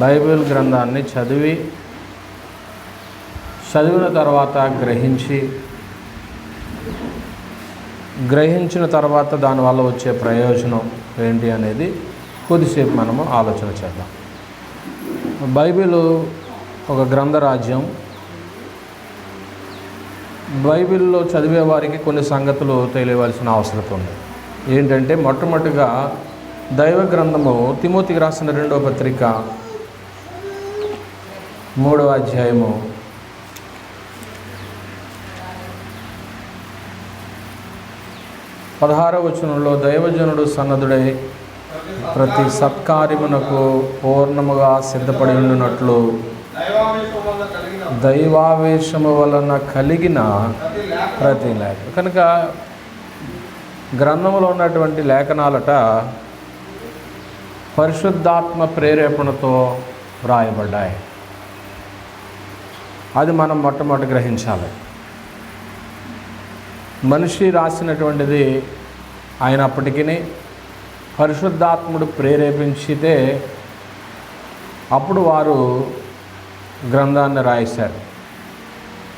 Bible గ్రంథాన్ని చదివిన తర్వాత గ్రహించిన తర్వాత దానివల్ల వచ్చే ప్రయోజనం ఏంటి అనేది కొద్దిసేపు మనము ఆలోచన చేద్దాం. బైబిల్ ఒక గ్రంథరాజ్యం. బైబిల్లో చదివే వారికి కొన్ని సంగతులు తెలియవలసిన అవసరం ఉంది. ఏంటంటే, మొట్టమొదటిగా దైవ గ్రంథము తిమోతికి రాసిన 2వ పత్రిక 3వ అధ్యాయము 16వ వచనంలో, దైవజనుడు సన్నద్ధుడై ప్రతి సత్కార్యమునకు పూర్ణముగా సిద్ధపడి ఉండునట్లు దైవావేశము వలన కలిగిన ప్రతి లేఖ. కనుక గ్రంథంలో ఉన్నటువంటి లేఖనాలట పరిశుద్ధాత్మ ప్రేరేపణతో వ్రాయబడ్డాయి. అది మనం మొట్టమొదటి గ్రహించాలి. మనిషి రాసినటువంటిది అయినప్పటికీ పరిశుద్ధాత్ముడు ప్రేరేపించితే అప్పుడు వారు గ్రంథాన్ని రాయిస్తారు.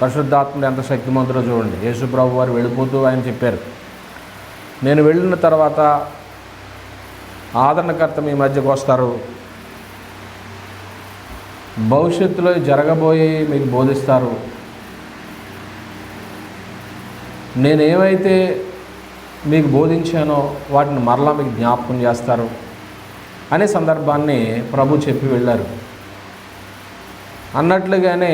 పరిశుద్ధాత్ముడు ఎంత శక్తిమంతుడో చూడండి. యేసుప్రభు వారు వెళ్ళిపోతూ ఆయన చెప్పారు, నేను వెళ్ళిన తర్వాత ఆదరణకర్త మీ మధ్యకు వస్తారు, భవిష్యత్తులో జరగబోయి మీకు బోధిస్తారు, నేనేమైతే మీకు బోధించానో వాటిని మరలా మీకు జ్ఞాపకం చేస్తారు అనే సందర్భాన్ని ప్రభు చెప్పి వెళ్ళారు. అన్నట్లుగానే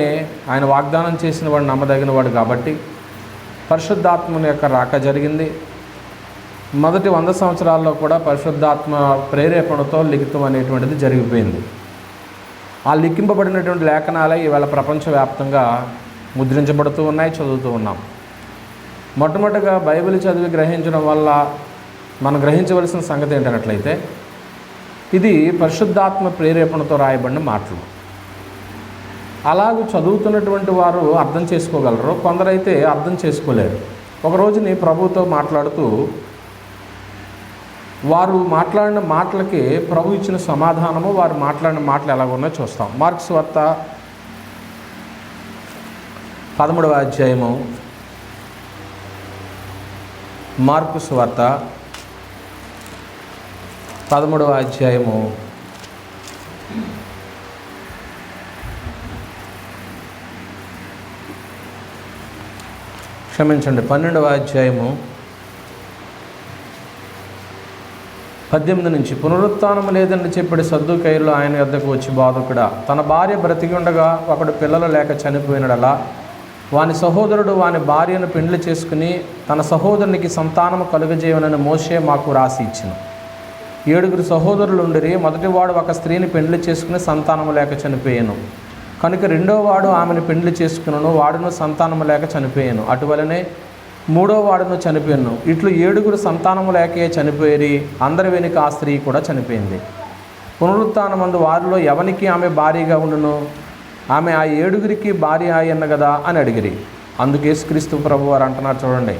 ఆయన వాగ్దానం చేసిన వాడు నమ్మదగిన వాడు కాబట్టి పరిశుద్ధాత్మని యొక్క రాక జరిగింది. మొదటి 100 సంవత్సరాల్లో కూడా పరిశుద్ధాత్మ ప్రేరేపణతో లిఖితం అనేటువంటిది జరిగిపోయింది. ఆ లిఖింపబడినటువంటి లేఖనాలే ఇవాళ ప్రపంచవ్యాప్తంగా ముద్రించబడుతూ ఉన్నాయి, చదువుతూ ఉన్నాం. మొట్టమొదటిగా బైబిల్ చదివి గ్రహించడం వల్ల మనం గ్రహించవలసిన సంగతి ఏంటన్నట్లయితే, ఇది పరిశుద్ధాత్మ ప్రేరేపణతో రాయబడిన మాటలు. అలాగూ చదువుతున్నటువంటి వారు అర్థం చేసుకోగలరు, కొందరైతే అర్థం చేసుకోలేరు. ఒకరోజుని ప్రభుతో మాట్లాడుతూ వారు మాట్లాడిన మాటలకి ప్రభు ఇచ్చిన సమాధానము, వారు మాట్లాడిన మాటలు ఎలాగున్నాయో చూస్తాం. మార్కు సువార్త 13వ అధ్యాయము, మార్కు సువార్త 13వ అధ్యాయము 12వ అధ్యాయము 18 నుంచి, పునరుత్థానం లేదని చెప్పి సద్దూకయ్యులు ఆయన వద్దకు వచ్చి, బోధకుడా, తన భార్య బ్రతికి ఉండగా ఒకడు పిల్లలు లేక చనిపోయినడలా వాని సహోదరుడు వాని భార్యను పెండ్లి చేసుకుని తన సహోదరునికి సంతానము కలుగజేయనని మోషే మాకు రాసి ఇచ్చెను. 7 సహోదరులు ఉండిరి. మొదటివాడు ఒక స్త్రీని పెండ్లి చేసుకుని సంతానము లేక చనిపోయాను. కనుక 2వ వాడు ఆమెను పెండ్లి చేసుకును, వాడును సంతానము లేక చనిపోయాను. అటువలనే 3వ వాడును చనిపోయాను. ఇట్లు 7 సంతానము లేకే చనిపోయేరి. అందరి వెనుక ఆ స్త్రీ కూడా చనిపోయింది. పునరుత్థానమందు వారిలో ఎవనికి ఆమె భార్యగా ఉండును? ఆమె ఆ 7 భార్య అయ్యన్న కదా అని అడిగిరి. అందుకే యేసుక్రీస్తు ప్రభు వారు అంటున్నారు, చూడండి,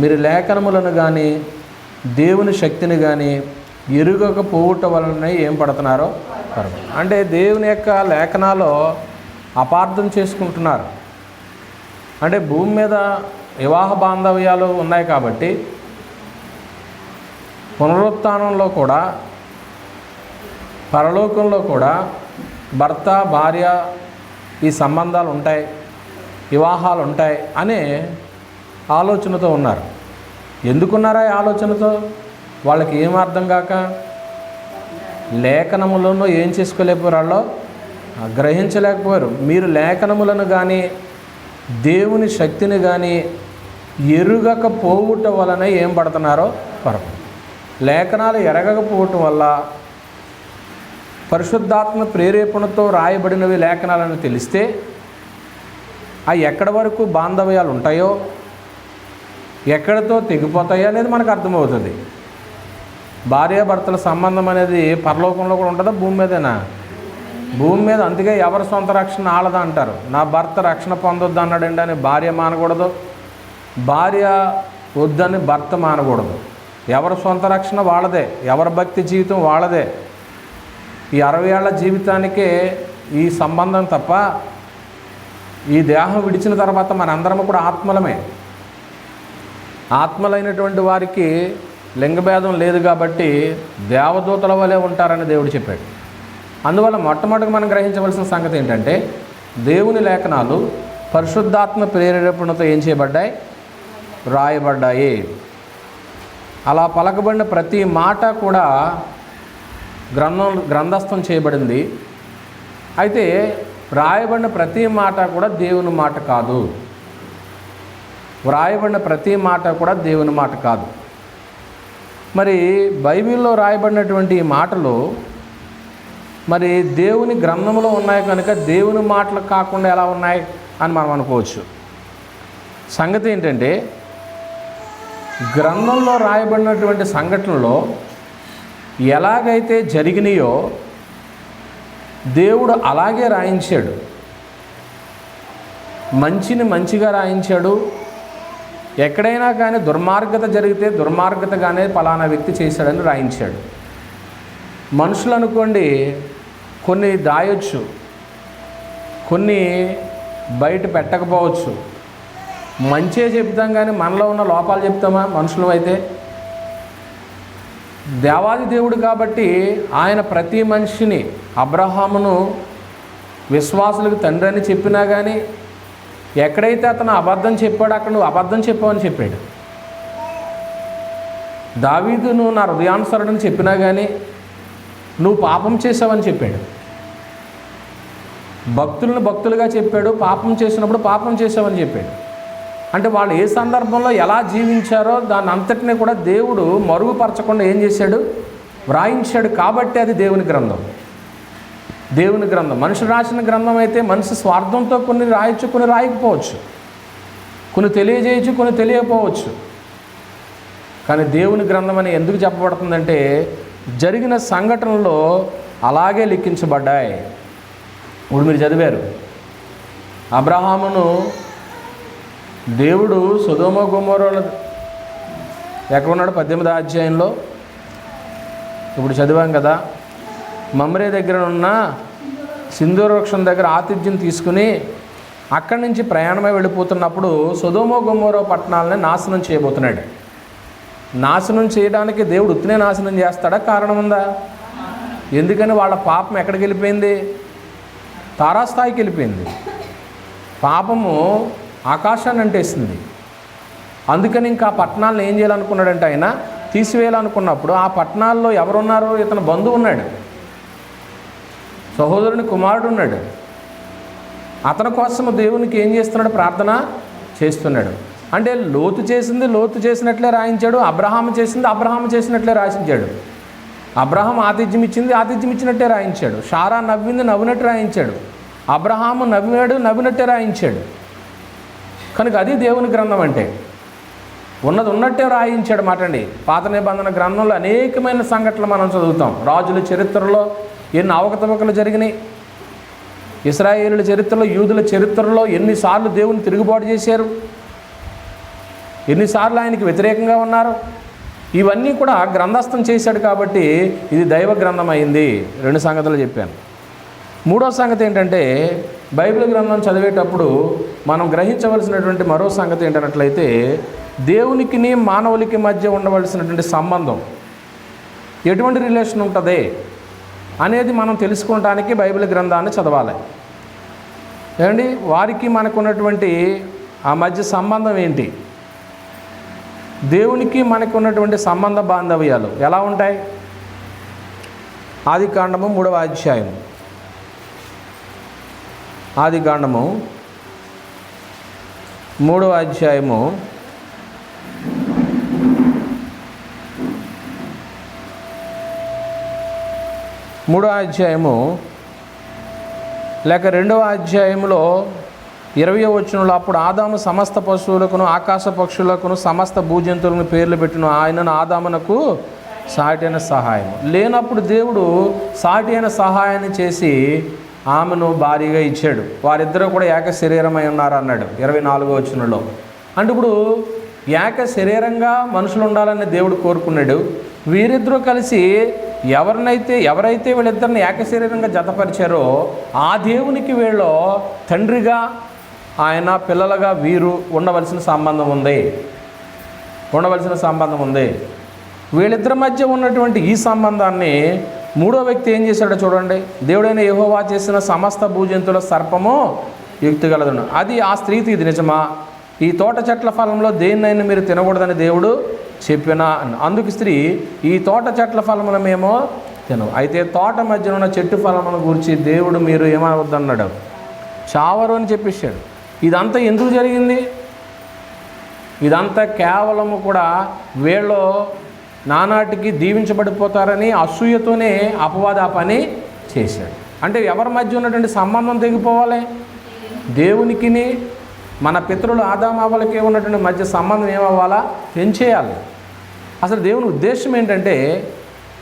మీరు లేఖనములను కానీ దేవుని శక్తిని కానీ ఎరుగకపోవుట వలన ఏం పడుతున్నారో పరమ. అంటే దేవుని యొక్క లేఖనాలు అపార్థం చేసుకుంటున్నారు. అంటే భూమి మీద వివాహ బాంధవ్యాలు ఉన్నాయి కాబట్టి పునరుత్థానంలో కూడా పరలోకంలో కూడా భర్త భార్య ఈ సంబంధాలు ఉంటాయి, వివాహాలు ఉంటాయి అనే ఆలోచనతో ఉన్నారు. ఎందుకున్నారా ఈ ఆలోచనతో? వాళ్ళకి ఏం అర్థం కాక లేఖనములను ఏం చేసుకోలేకపోయారు, వాళ్ళు గ్రహించలేకపోయారు. మీరు లేఖనములను కానీ దేవుని శక్తిని కానీ ఎరుగకపోవుట వలన ఏం పడుతున్నారో పరమ. లేఖనాలు ఎరగకపోవటం వల్ల పరిశుద్ధాత్మ ప్రేరేపణతో రాయబడినవి లేఖనాలను తెలిస్తే అవి ఎక్కడి వరకు బాంధవ్యాలు ఉంటాయో, ఎక్కడితో తెగిపోతాయో అనేది మనకు అర్థమవుతుంది. భార్యాభర్తల సంబంధం అనేది పరలోకంలో కూడా ఉంటుందా, భూమి మీదేనా? భూమి మీద. అందుకే ఎవరి సొంత రక్షణ ఆలదా అంటారు. నా భర్త రక్షణ పొందొద్దు అన్నాడండి అని భార్య మానకూడదు, భార్య వద్దని భర్త మానకూడదు. ఎవరి సొంత రక్షణ వాళ్ళదే, ఎవరి భక్తి జీవితం వాళ్ళదే. ఈ 60 ఏళ్ల జీవితానికే ఈ సంబంధం తప్ప ఈ దేహం విడిచిన తర్వాత మనందరం కూడా ఆత్మలమే. ఆత్మలైనటువంటి వారికి లింగభేదం లేదు కాబట్టి దేవదూతల వలె ఉంటారని దేవుడు చెప్పాడు. అందువల్ల మొట్టమొదటిగా మనం గ్రహించవలసిన సంగతి ఏంటంటే, దేవుని లేఖనాలు పరిశుద్ధాత్మ ప్రేరేపణతో ఏం చేయబడ్డాయి? రాయబడ్డాయి. అలా పలకబడిన ప్రతి మాట కూడా గ్రంథస్థం చేయబడింది. అయితే వ్రాయబడిన ప్రతి మాట కూడా దేవుని మాట కాదు. వ్రాయబడిన ప్రతి మాట కూడా దేవుని మాట కాదు. మరి బైబిల్లో రాయబడినటువంటి ఈ మాటలు మరి దేవుని గ్రంథంలో ఉన్నాయి కనుక దేవుని మాటలు కాకుండా ఎలా ఉన్నాయి అని మనం అనుకోవచ్చు. సంగతి ఏంటంటే, గ్రంథంలో రాయబడినటువంటి సంఘటనలో ఎలాగైతే జరిగినాయో దేవుడు అలాగే రాయించాడు. మంచిని మంచిగా రాయించాడు. ఎక్కడైనా కానీ దుర్మార్గత జరిగితే దుర్మార్గతగానే పలానా వ్యక్తి చేశాడని రాయించాడు. మనుషులు అనుకోండి, కొన్ని దాయొచ్చు, కొన్ని బయట పెట్టకపోవచ్చు. మంచే చెప్తాం కానీ మనలో ఉన్న లోపాలు చెప్తామా? మనుషులు అయితే దేవాది దేవుడు కాబట్టి ఆయన ప్రతి మనిషిని, అబ్రహామును విశ్వాసులకు తండ్రి అని చెప్పినా కానీ ఎక్కడైతే అతను అబద్ధం చెప్పాడో అక్కడ నువ్వు అబద్ధం చెప్పావని చెప్పాడు. దావీదును నా హృదయానుసరుడని చెప్పినా కానీ నువ్వు పాపం చేసావని చెప్పాడు. భక్తులను భక్తులుగా చెప్పాడు, పాపం చేసినప్పుడు పాపం చేసావని చెప్పాడు. అంటే వాళ్ళు ఏ సందర్భంలో ఎలా జీవించారో దాన్ని అంతటినీ కూడా దేవుడు మరుగుపరచకుండా ఏం చేశాడు? వ్రాయించాడు. కాబట్టి అది దేవుని గ్రంథం. దేవుని గ్రంథం. మనిషి రాసిన గ్రంథం అయితే మనిషి స్వార్థంతో కొన్ని రాయొచ్చు, కొన్ని రాయకపోవచ్చు, కొన్ని తెలియజేయచ్చు, కొన్ని తెలియకపోవచ్చు. కానీ దేవుని గ్రంథం అని ఎందుకు చెప్పబడుతుందంటే జరిగిన సంఘటనలో అలాగే లిఖించబడ్డాయి. ఇప్పుడు మీరు చదివారు, అబ్రహామును దేవుడు సొదొమ గొమొర్రా ఎక్కడున్నాడు? 18వ అధ్యాయంలో ఇప్పుడు చదివాం కదా. మమ్రే దగ్గర ఉన్న సింధూర వృక్షం దగ్గర ఆతిథ్యం తీసుకుని అక్కడి నుంచి ప్రయాణమై వెళ్ళిపోతున్నప్పుడు సొదొమ గొమొర్రా పట్టణాలని నాశనం చేయబోతున్నాడు. నాశనం చేయడానికి దేవుడు ఉత్తినే నాశనం చేస్తాడా? కారణం ఉందా? ఎందుకని వాళ్ళ పాపం ఎక్కడికి వెళ్ళిపోయింది? తారాస్థాయికి వెళ్ళిపోయింది. పాపము ఆకాశాన్ని అంటేసింది. అందుకని ఇంకా ఆ పట్టణాలను ఏం చేయాలనుకున్నాడంటే ఆయన తీసివేయాలనుకున్నప్పుడు ఆ పట్టణాల్లో ఎవరున్నారు? ఇతను బంధువు ఉన్నాడు, సహోదరుని కుమారుడు ఉన్నాడు. అతని కోసం దేవునికి ఏం చేస్తున్నాడు? ప్రార్థన చేస్తున్నాడు. అంటే లోతు చేసింది లోతు చేసినట్లే రాయించాడు, అబ్రహాము చేసింది అబ్రహాము చేసినట్లే రాయించాడు. అబ్రహాం ఆతిథ్యం ఇచ్చింది ఆతిథ్యం ఇచ్చినట్టే రాయించాడు. షారా నవ్వింది నవ్వినట్టు రాయించాడు. అబ్రహాము నవ్వాడు నవ్వినట్టే రాయించాడు. కనుక అది దేవుని గ్రంథం అంటే. ఉన్నది ఉన్నట్టే రాయించాడు మాటండి. పాత నిబంధన గ్రంథంలో అనేకమైన సంఘటనలు మనం చదువుతాం. రాజుల చరిత్రలో ఎన్ని అవకతవకలు జరిగినాయి, ఇశ్రాయేలుల చరిత్రలో, యూదుల చరిత్రలో ఎన్నిసార్లు దేవుని తిరుగుబాటు చేశారు, ఎన్నిసార్లు ఆయనకి వ్యతిరేకంగా ఉన్నారు, ఇవన్నీ కూడా గ్రంథస్థం చేశాడు. కాబట్టి ఇది దైవ గ్రంథం అయింది. 2 సంగతులు చెప్పాను. 3వ సంగతి ఏంటంటే, బైబిల్ గ్రంథం చదివేటప్పుడు మనం గ్రహించవలసినటువంటి మరో సంగతి ఏంటన్నట్లయితే, దేవునికి మానవులకి మధ్య ఉండవలసినటువంటి సంబంధం ఎటువంటి రిలేషన్ ఉంటుంది అనేది మనం తెలుసుకోవడానికి బైబిల్ గ్రంథాన్ని చదవాలి. ఏమండి, వారికి మనకు ఉన్నటువంటి ఆ మధ్య సంబంధం ఏంటి? దేవునికి మనకు ఉన్నటువంటి సంబంధ బాంధవ్యాలు ఎలా ఉంటాయి? ఆదికాండము 3వ అధ్యాయం. ఆదికాండము 3వ అధ్యాయము 3వ అధ్యాయము లేక 2వ అధ్యాయంలో 20వ వచనంలో, అప్పుడు ఆదాము సమస్త పశువులకును ఆకాశ పక్షులకును సమస్త భూజంతువులను పేర్లు పెట్టిన ఆయనను ఆదామునకు సాటి అయిన సహాయం లేనప్పుడు దేవుడు సాటి అయిన సహాయాన్ని చేసి ఆమెను భారీగా ఇచ్చాడు. వారిద్దరూ కూడా ఏక శరీరమై ఉన్నారు అన్నాడు 24వ వచనంలో. అంటే ఇప్పుడు ఏక శరీరంగా మనుషులు ఉండాలని దేవుడు కోరుకున్నాడు. వీరిద్దరూ కలిసి ఎవరైతే వీళ్ళిద్దరిని ఏకశరీరంగా జతపరిచారో ఆ దేవునికి వీళ్ళు తండ్రిగా ఆయన, పిల్లలుగా వీరు ఉండవలసిన సంబంధం ఉంది. వీళ్ళిద్దరి మధ్య ఉన్నటువంటి ఈ సంబంధాన్ని మూడో వ్యక్తి ఏం చేశాడో చూడండి. దేవుడైన యెహోవా చేసిన సమస్త భూజంతుల సర్పము యుక్తిగలదును. అది ఆ స్త్రీకి ఇది నిజమా? ఈ తోట చెట్ల ఫలంలో దేన్నైనా మీరు తినకూడదని దేవుడు చెప్పినా. అందుకు స్త్రీ, ఈ తోట చెట్ల ఫలమును మేము తినవు. అయితే తోట మధ్యన ఉన్న చెట్టు ఫలమును గురించి దేవుడు మీరు ఏమవద్దన్నాడు, చావరు అని చెప్పేశాడు. ఇదంతా ఎందుకు జరిగింది? ఇదంతా కేవలము కూడా వీళ్ళు నానాటికి దీవించబడిపోతారని అసూయతోనే అపవాది ఆ పని చేశాడు. అంటే ఎవరి మధ్య ఉన్నటువంటి సంబంధం తెగిపోవాలి? దేవునికి మన పితరులు ఆదామావలకి ఉన్నటువంటి మధ్య సంబంధం ఏమవ్వాలా? తెంచేయాలి. అసలు దేవుని ఉద్దేశం ఏంటంటే,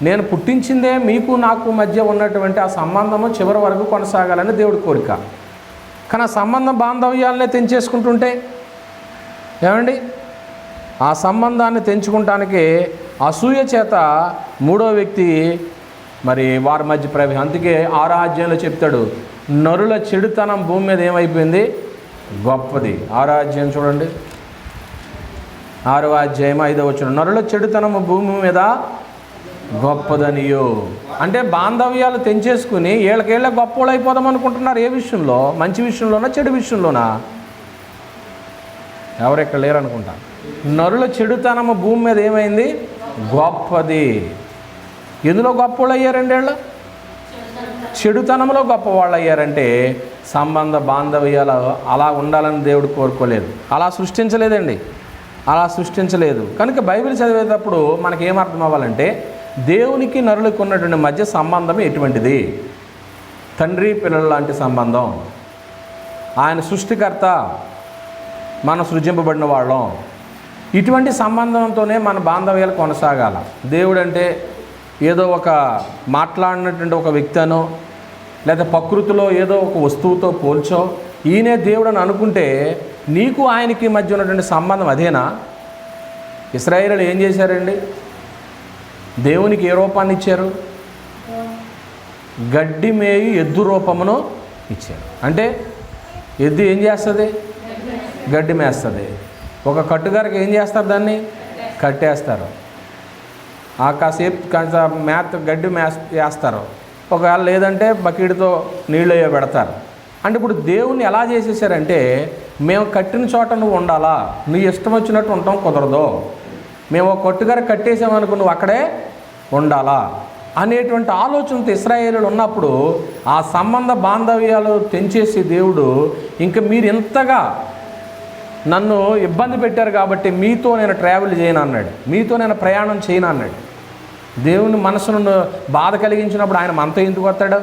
నేను పుట్టించిందే మీకు నాకు మధ్య ఉన్నటువంటి ఆ సంబంధము చివరి వరకు కొనసాగాలని దేవుడి కోరిక. కానీ ఆ సంబంధం బాంధవ్యాలనే తెంచేసుకుంటుంటే ఏమండి, ఆ సంబంధాన్ని తెంచుకుంటానికి అసూయ చేత మూడో వ్యక్తి మరి వారి మధ్య అందుకే 6వ అధ్యాయంలో చెప్తాడు, నరుల చెడుతనం భూమి మీద ఏమైపోయింది? గొప్పది. 6వ అధ్యాయం చూడండి, 6వ అధ్యాయం 5వ వచనం, నరుల చెడుతనము భూమి మీద గొప్పదనియో. అంటే బాంధవ్యాలు తెంచేసుకుని ఏళ్ళకేళ్ళ గొప్పోళ్ళు అయిపోదాం అనుకుంటున్నారు. ఏ విషయంలో? మంచి విషయంలోనా, చెడు విషయంలోనా? ఎవరు ఇక్కడ లేరు అనుకుంటా. నరుల చెడుతనము భూమి మీద ఏమైంది? గొప్పది. ఎందులో గొప్పవాళ్ళు అయ్యారండి? వీళ్ళు చెడుతనంలో గొప్పవాళ్ళు అయ్యారంటే సంబంధ బాంధవ్యాలు అలా ఉండాలని దేవుడు కోరుకోలేదు, అలా సృష్టించలేదు. కనుక బైబిల్ చదివేటప్పుడు మనకి ఏమర్థం అవ్వాలంటే, దేవునికి నరులకు ఉన్నటువంటి మధ్య సంబంధం ఎటువంటిది? తండ్రి పిల్లల లాంటి సంబంధం. ఆయన సృష్టికర్త, మనం సృజింపబడిన వాళ్ళం. ఇటువంటి సంబంధంతోనే మన బాంధవ్యాలు కొనసాగాల. దేవుడు అంటే ఏదో ఒక మాట్లాడినటువంటి ఒక వ్యక్తినో లేదా ప్రకృతిలో ఏదో ఒక వస్తువుతో పోల్చో ఈయనే దేవుడు అని అనుకుంటే నీకు ఆయనకి మధ్య ఉన్నటువంటి సంబంధం అదేనా? ఇశ్రాయేలీయులు ఏం చేశారండి? దేవునికి ఏ రూపాన్ని ఇచ్చారు? గడ్డి మేయి ఎద్దు రూపమును ఇచ్చారు. అంటే ఎద్దు ఏం చేస్తుంది? గడ్డి మేస్తుంది. ఒక కట్టుగారికి ఏం చేస్తారు? దాన్ని కట్టేస్తారు. కాసేపు గడ్డి వేస్తారు. ఒకవేళ లేదంటే బకెట్తో నీళ్ళు అయ్యో పెడతారు. అంటే ఇప్పుడు దేవుణ్ణి ఎలా చేసేసారంటే, మేము కట్టిన చోట నువ్వు ఉండాలా, నీ ఇష్టం వచ్చినట్టు ఉండటం కుదరదు, మేము ఒక కొట్టుగారు కట్టేసామనుకో నువ్వు అక్కడే ఉండాలా అనేటువంటి ఆలోచనతో ఇశ్రాయేలీయులు ఉన్నప్పుడు ఆ సంబంధ బాంధవ్యాలు తెంచేసి దేవుడు, ఇంక మీరు ఇంతగా నన్ను ఇబ్బంది పెట్టారు కాబట్టి మీతో నేను ట్రావెల్ చేయను అన్నాడు, మీతో నేను ప్రయాణం చేయను అన్నాడు. దేవుని మనసును బాధ కలిగించినప్పుడు ఆయన మనతో ఎందుకు వస్తాడు?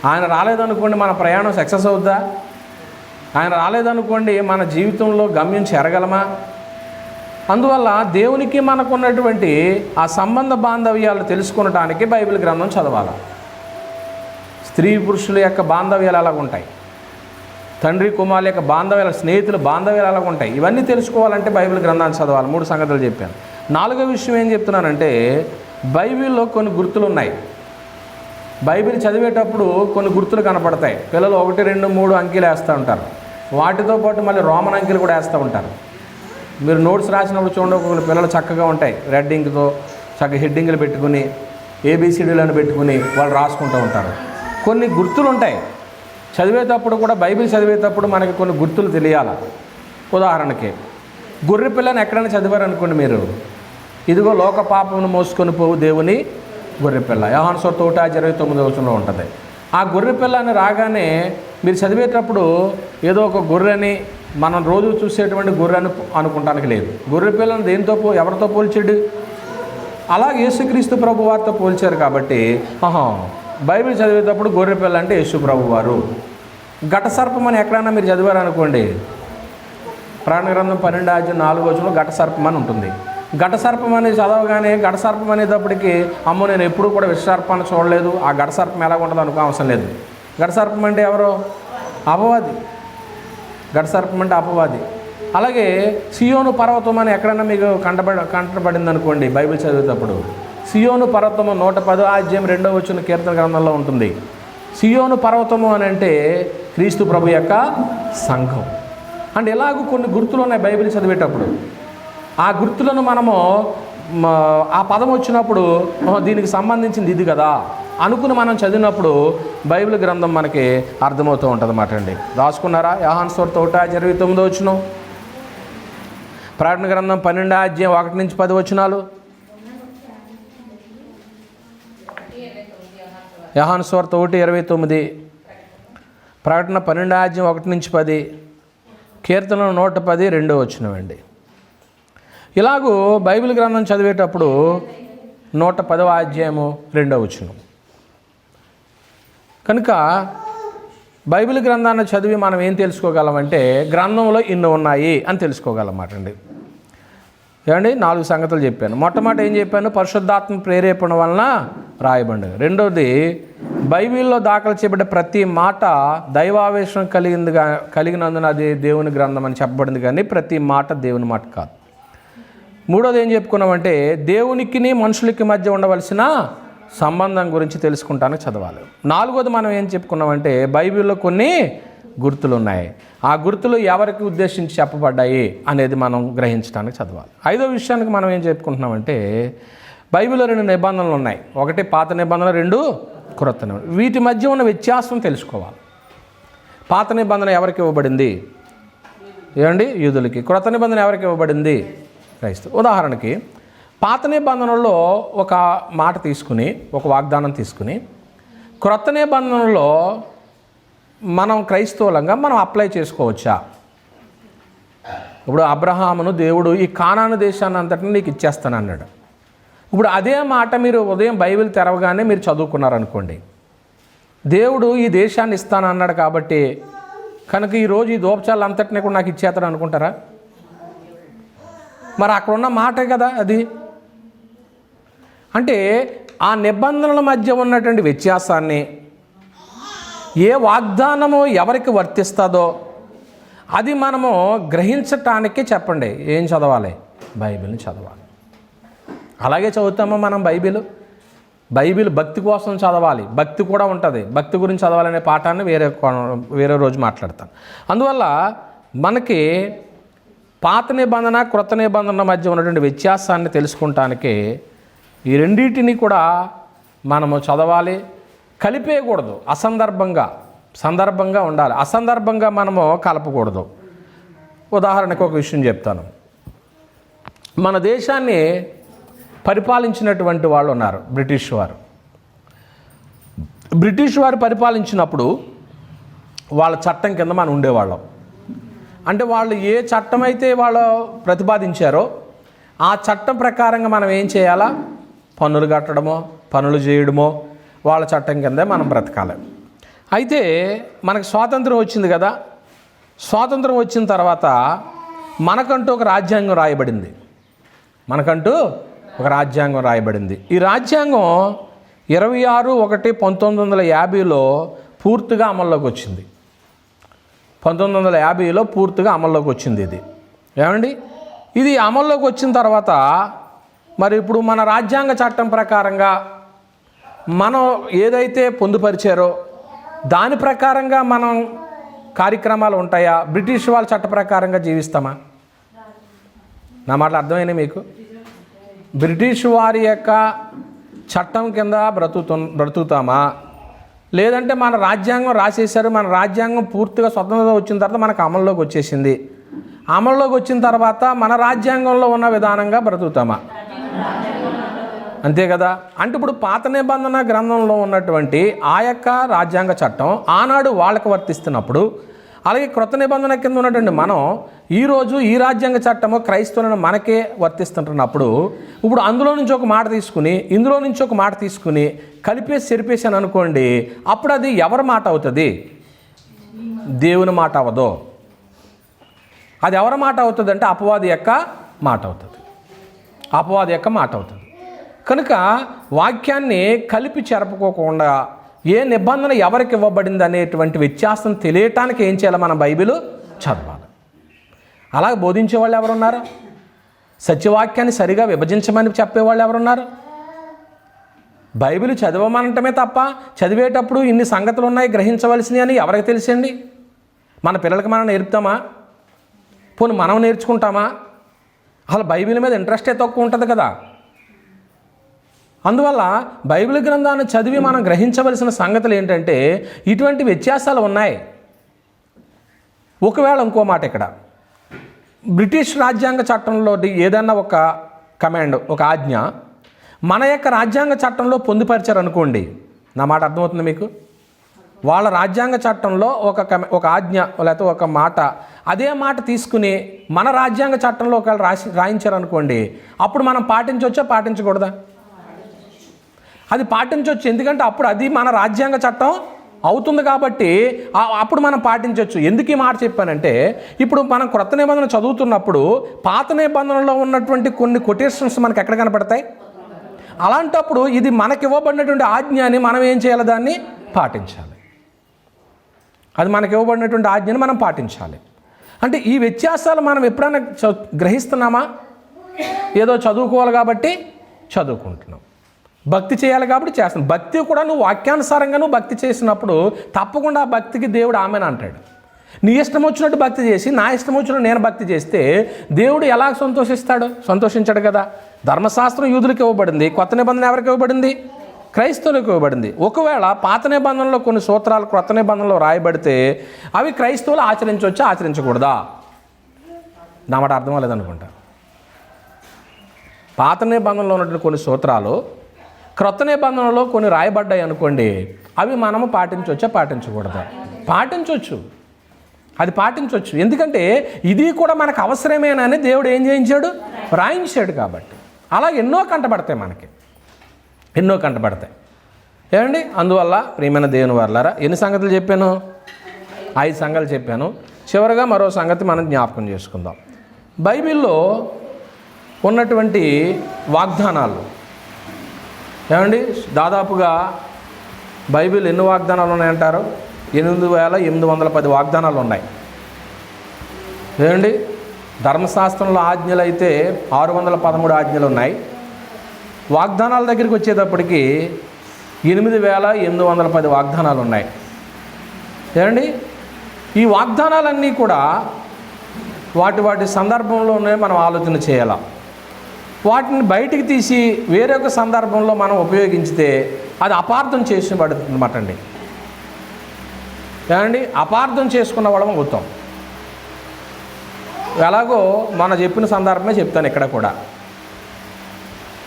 ఆయన రాలేదనుకోండి మన ప్రయాణం సక్సెస్ అవుద్దా? ఆయన రాలేదనుకోండి మన జీవితంలో గమ్యం చేరగలమా? అందువల్ల దేవునికి మనకున్నటువంటి ఆ సంబంధ బాంధవ్యాలు తెలుసుకునటానికి బైబిల్ గ్రంథం చదవాలి. స్త్రీ పురుషుల యొక్క బాంధవ్యాలు ఎలాగుంటాయి, తండ్రి కుమారుల యొక్క బాంధవ్యాలు, స్నేహితుల బాంధవ్యాలు ఎలాగుంటాయి, ఇవన్నీ తెలుసుకోవాలంటే బైబిల్ గ్రంథాన్ని చదవాలి. 3 సంగతులు చెప్పాను. 4వ విషయం ఏం చెప్తున్నానంటే, బైబిల్లో కొన్ని గుర్తులు ఉన్నాయి. బైబిల్ చదివేటప్పుడు కొన్ని గుర్తులు కనపడతాయి. పిల్లలు 1, 2, 3 అంకెలు వేస్తూ ఉంటారు. వాటితో పాటు మళ్ళీ రోమన్ అంకెలు కూడా వేస్తూ ఉంటారు. మీరు నోట్స్ రాసినప్పుడు చూడండి, కొన్ని పిల్లలు చక్కగా ఉంటాయి, రెడ్ ఇంక్తో చక్కగా హెడ్డింగ్లు పెట్టుకుని ఏబిసిడీలను పెట్టుకుని వాళ్ళు రాసుకుంటూ ఉంటారు. కొన్ని గుర్తులు ఉంటాయి. చదివేటప్పుడు కూడా బైబిల్ చదివేటప్పుడు మనకి కొన్ని గుర్తులు తెలియాలి. ఉదాహరణకి గొర్రె పిల్లని ఎక్కడైనా చదివారనుకోండి మీరు, ఇదిగో లోక పాపమును మోసుకొని పోవు దేవుని గొర్రెపిల్ల, యోహాను సువార్త 1:29 ఉంటుంది. ఆ గొర్రెపిల్ల అని రాగానే మీరు చదివేటప్పుడు ఏదో ఒక గొర్రెని మనం రోజు చూసేటువంటి గొర్రెని అనుకుంటానికి లేదు. గొర్రెపిల్లని దేంతో ఎవరితో పోల్చాడు? అలాగే యేసుక్రీస్తు ప్రభు వారితో పోల్చారు. కాబట్టి బైబిల్ చదివేటప్పుడు గొర్రెపిల్ల అంటే యేసు ప్రభు వారు. ఘట సర్పం అని ఎక్కడైనా మీరు చదివారనుకోండి, ప్రాణ గ్రంథం 12:4 ఘట సర్పం అని ఉంటుంది. ఘట సర్పం అనేది చదవగానే ఘట సర్పం అనేటప్పటికి అమ్మో నేను ఎప్పుడూ కూడా విషసర్పాన్ని చూడలేదు, ఆ ఘట సర్పం ఎలా ఉంటుందో అనుకో అవసరం లేదు. ఘట సర్పం అంటే ఎవరు? అపవాది. ఘట సర్పం అంటే అపవాది. అలాగే సియోను పర్వతం అని ఎక్కడైనా మీకు కంటపడింది అనుకోండి బైబిల్ చదివేటప్పుడు, సియోను పర్వతము 110 అధ్యాయం 2వ వచనం కీర్తన గ్రంథంలో ఉంటుంది. సియోను పర్వతము అని అంటే క్రీస్తు ప్రభు యొక్క సంఘం. అంటే ఎలాగూ కొన్ని గుర్తులు ఉన్నాయి బైబిల్ చదివేటప్పుడు. ఆ గుర్తులను మనము ఆ పదం వచ్చినప్పుడు దీనికి సంబంధించింది ఇది కదా అనుకుని మనం చదివినప్పుడు బైబిల్ గ్రంథం మనకి అర్థమవుతూ ఉంటుంది అన్నమాట అండి. రాసుకున్నారా? యోహాను సువార్త 1:29 వచనం, ప్రకటన గ్రంథం 12 అధ్యాయం 1 నుంచి 10 వచనాలు, యోహాను సువార్త 1:29, ప్రకటన 12 అధ్యాయం 1 నుంచి 10, కీర్తన 110 2వ వచనం అండి. ఇలాగూ బైబిల్ గ్రంథం చదివేటప్పుడు 110వ అధ్యాయము 2వ వచనం. కనుక బైబిల్ గ్రంథాన్ని చదివి మనం ఏం తెలుసుకోగలమంటే గ్రంథంలో ఇన్ని ఉన్నాయి అని తెలుసుకోగలమాట అండి. ఏమండి 4 సంగతులు చెప్పాను. మొట్టమొదటి ఏం చెప్పాను? పరిశుద్ధాత్మ ప్రేరేపణ వలన రాయబడింది. రెండవది, బైబిల్లో దాఖలు చేయబడ్డ ప్రతి మాట దైవావేశం కలిగినందున అది దేవుని గ్రంథం అని చెప్పబడింది, కానీ ప్రతి మాట దేవుని మాట కాదు. మూడోది ఏం చెప్పుకున్నామంటే దేవునికి మనుషులకి మధ్య ఉండవలసిన సంబంధం గురించి తెలుసుకుంటానికి చదవాలి. నాలుగోది మనం ఏం చెప్పుకున్నామంటే బైబిల్లో కొన్ని గుర్తులు ఉన్నాయి, ఆ గుర్తులు ఎవరికి ఉద్దేశించి చెప్పబడ్డాయి అనేది మనం గ్రహించడానికి చదవాలి. ఐదో విషయానికి మనం ఏం చెప్పుకుంటున్నామంటే బైబిల్లో 2 నిబంధనలు ఉన్నాయి. ఒకటి పాత నిబంధన, 2 క్రొత్త నిబంధన. వీటి మధ్య ఉన్న వ్యత్యాసం తెలుసుకోవాలి. పాత నిబంధన ఎవరికి ఇవ్వబడింది? ఏమండి? యూదులకి. క్రొత్త నిబంధన ఎవరికి ఇవ్వబడింది? క్రైస్తవు. ఉదాహరణకి పాత నిబంధనలో ఒక మాట తీసుకుని, ఒక వాగ్దానం తీసుకుని, క్రొత్త నిబంధనలో మనం క్రైస్తవులంగా మనం అప్లై చేసుకోవచ్చా? ఇప్పుడు అబ్రహామును దేవుడు ఈ కానాను దేశాన్ని అంతటిని నీకు ఇచ్చేస్తాను అన్నాడు. ఇప్పుడు అదే మాట మీరు ఉదయం బైబిల్ తెరవగానే మీరు చదువుకున్నారనుకోండి, దేవుడు ఈ దేశాన్ని ఇస్తాను అన్నాడు కాబట్టి కనుక ఈరోజు ఈ దోపచాలు అంతటినీ కూడా నాకు ఇచ్చేస్తాను అనుకుంటారా? మరి అక్కడ ఉన్న మాటే కదా అది. అంటే ఆ నిబంధనల మధ్య ఉన్నటువంటి వ్యత్యాసాన్ని, ఏ వాగ్దానము ఎవరికి వర్తిస్తుందో అది మనము గ్రహించటానికి చెప్పండి ఏం చదవాలి? బైబిల్ని చదవాలి. అలాగే చదువుతామో మనం బైబిల్ భక్తి కోసం చదవాలి. భక్తి కూడా ఉంటుంది. భక్తి గురించి చదవాలనే పాఠాన్ని వేరే రోజు మాట్లాడతాను. అందువల్ల మనకి పాత నిబంధన క్రొత్త నిబంధన మధ్య ఉన్నటువంటి వ్యత్యాసాన్ని తెలుసుకుంటానికి ఈ రెండింటిని కూడా మనము చదవాలి. కలిపేయకూడదు. సందర్భంగా ఉండాలి. అసందర్భంగా మనము కలపకూడదు. ఉదాహరణకు ఒక విషయం చెప్తాను. మన దేశాన్ని పరిపాలించినటువంటి వాళ్ళు ఉన్నారు, బ్రిటిష్ వారు. బ్రిటిష్ వారు పరిపాలించినప్పుడు వాళ్ళ చట్టం కింద మనం ఉండేవాళ్ళం. అంటే వాళ్ళు ఏ చట్టం అయితే వాళ్ళు ప్రతిపాదించారో ఆ చట్టం ప్రకారంగా మనం ఏం చేయాలా? పన్నులు కట్టడమో పనులు చేయడమో వాళ్ళ చట్టం కిందే మనం బ్రతకాలి. అయితే మనకు స్వాతంత్రం వచ్చింది కదా. స్వాతంత్రం వచ్చిన తర్వాత మనకంటూ ఒక రాజ్యాంగం రాయబడింది. ఈ రాజ్యాంగం 26/1/1950లో పూర్తిగా అమల్లోకి వచ్చింది. 1950లో పూర్తిగా అమల్లోకి వచ్చింది ఇది. ఏమండి? ఇది అమల్లోకి వచ్చిన తర్వాత మరి ఇప్పుడు మన రాజ్యాంగ చట్టం ప్రకారంగా మనం ఏదైతే పొందుపరిచారో దాని ప్రకారంగా మనం కార్యక్రమాలు ఉంటాయా? బ్రిటిష్ వాళ్ళ చట్ట ప్రకారంగా జీవిస్తామా? నా మాటలు అర్థమైనా మీకు? బ్రిటిష్ వారి యొక్క చట్టం కింద బ్రతుకుతామా? లేదంటే మన రాజ్యాంగం రాసేశారు, మన రాజ్యాంగం పూర్తిగా స్వతంత్రం వచ్చిన తర్వాత మనకు అమల్లోకి వచ్చేసింది. అమల్లోకి వచ్చిన తర్వాత మన రాజ్యాంగంలో ఉన్న విధానంగా బ్రతుకుతామా? అంతే కదా. అంటే ఇప్పుడు పాత నిబంధన గ్రంథంలో ఉన్నటువంటి ఆ యొక్క రాజ్యాంగ చట్టం ఆనాడు వాళ్ళకి వర్తిస్తున్నప్పుడు, అలాగే క్రొత్త నిబంధన కింద ఉన్నటువంటి మనం ఈరోజు ఈ రాజ్యాంగ చట్టము క్రైస్తవులను మనకే వర్తిస్తుంటున్నప్పుడు ఇప్పుడు అందులో నుంచి ఒక మాట తీసుకుని ఇందులో నుంచి ఒక మాట తీసుకుని కలిపేసి చెరిపేసాను అనుకోండి, అప్పుడు అది ఎవరి మాట అవుతుంది? దేవుని మాట అవ్వదు. అది ఎవరి మాట అవుతుంది అంటే అపవాది యొక్క మాట అవుతుంది. కనుక వాక్యాన్ని కలిపి చెరపుకోకుండా ఏ నిబంధన ఎవరికి ఇవ్వబడింది అనేటువంటి వ్యత్యాసం తెలియటానికి ఏం చేయాలి? మన బైబిల్ చదవాలి. అలాగే బోధించే వాళ్ళు ఎవరున్నారు? సత్యవాక్యాన్ని సరిగా విభజించమని చెప్పేవాళ్ళు ఎవరున్నారు? బైబిల్ చదవమనటమే తప్ప చదివేటప్పుడు ఇన్ని సంగతులు ఉన్నాయి గ్రహించవలసినవి అని ఎవరికి తెలిసండి? మన పిల్లలకి మనం నేర్పుతామా? పోనీ మనం నేర్చుకుంటామా? అసలు బైబిల్ మీద ఇంట్రెస్టే తక్కువ ఉంటుంది కదా. అందువల్ల బైబిల్ గ్రంథాన్ని చదివి మనం గ్రహించవలసిన సంగతులు ఏంటంటే ఇటువంటి వ్యత్యాసాలు ఉన్నాయి. ఒకవేళ ఇంకో మాట, ఇక్కడ బ్రిటిష్ రాజ్యాంగ చట్టంలో ఏదన్నా ఒక కమాండ్, ఒక ఆజ్ఞ మన యొక్క రాజ్యాంగ చట్టంలో పొందుపరిచారు అనుకోండి, నా మాట అర్థమవుతుంది మీకు? వాళ్ళ రాజ్యాంగ చట్టంలో ఒక ఆజ్ఞ లేకపోతే ఒక మాట, అదే మాట తీసుకుని మన రాజ్యాంగ చట్టంలో ఒకవేళ రాయించారు అనుకోండి, అప్పుడు మనం పాటించవచ్చా పాటించకూడదా? అది పాటించవచ్చు. ఎందుకంటే అప్పుడు అది మన రాజ్యాంగ చట్టం అవుతుంది కాబట్టి అప్పుడు మనం పాటించవచ్చు. ఎందుకు ఈ మాట చెప్పానంటే, ఇప్పుడు మనం క్రొత్త నిబంధన చదువుతున్నప్పుడు పాత నిబంధనలో ఉన్నటువంటి కొన్ని కొటేషన్స్ మనకు ఎక్కడ కనపడతాయి. అలాంటప్పుడు ఇది మనకి ఇవ్వబడినటువంటి ఆజ్ఞని మనం ఏం చేయాలి? దాన్ని పాటించాలి. అది మనకి ఇవ్వబడినటువంటి ఆజ్ఞని మనం పాటించాలి. అంటే ఈ వ్యత్యాసాలు మనం ఎప్పుడైనా గ్రహిస్తున్నామా? ఏదో చదువుకోవాలి కాబట్టి చదువుకుంటున్నాం, భక్తి చేయాలి కాబట్టి చేస్తున్నాం. భక్తి కూడా నువ్వు వాక్యానుసారంగా నువ్వు భక్తి చేసినప్పుడు తప్పకుండా ఆ భక్తికి దేవుడు ఆమెను అంటాడు. నీ ఇష్టం వచ్చినట్టు భక్తి చేసి నా ఇష్టం వచ్చినట్టు నేను భక్తి చేస్తే దేవుడు ఎలా సంతోషిస్తాడు? సంతోషించాడు కదా. ధర్మశాస్త్రం యూదులకు ఇవ్వబడింది, కొత్త నిబంధన ఎవరికి ఇవ్వబడింది? క్రైస్తవులకు ఇవ్వబడింది. ఒకవేళ పాత నిబంధనలో కొన్ని సూత్రాలు క్రొత్త నిబంధనలో రాయబడితే అవి క్రైస్తవులు ఆచరించవచ్చా ఆచరించకూడదా? నా మాట అర్థం లేదనుకుంటా. పాత నిబంధనలో ఉన్నటువంటి కొన్ని సూత్రాలు క్రొత్త నిబంధనలో కొన్ని రాయబడ్డాయి అనుకోండి, అవి మనము పాటించవచ్చా పాటించకూడదా? పాటించవచ్చు, అది పాటించవచ్చు. ఎందుకంటే ఇది కూడా మనకు అవసరమేనని దేవుడు ఏం చేయించాడు? రాయించాడు కాబట్టి. అలా ఎన్నో కంటపడతాయి, మనకి ఎన్నో కంటపడతాయి. ఏమండి? అందువల్ల ప్రియమైన దేవుని వారలారా, ఎన్ని సంగతులు చెప్పాను? 5 సంగతులు చెప్పాను. చివరిగా మరో సంగతి మనం జ్ఞాపకం చేసుకుందాం. బైబిల్లో ఉన్నటువంటి వాగ్దానాలు, ఏమండి, దాదాపుగా బైబిల్ ఎన్ని వాగ్దానాలు ఉన్నాయంటారు? 8810 వాగ్దానాలు ఉన్నాయి. ఏమండి? ధర్మశాస్త్రంలో ఆజ్ఞలు అయితే 613 ఆజ్ఞలు ఉన్నాయి. వాగ్దానాల దగ్గరికి వచ్చేటప్పటికి 8810 వాగ్దానాలు ఉన్నాయి. ఏమండి? ఈ వాగ్దానాలన్నీ కూడా వాటి సందర్భంలోనే మనం ఆలోచన చేయాలి. వాటిని బయటికి తీసి వేరొక సందర్భంలో మనం ఉపయోగించితే అది అపార్థం చేసినబడుతుంది అన్నమాట అండి. ఏమండి? అపార్థం చేసుకున్న వాళ్ళం అవుతాం. ఎలాగో మొన్న చెప్పిన సందర్భమే చెప్తాను ఇక్కడ కూడా.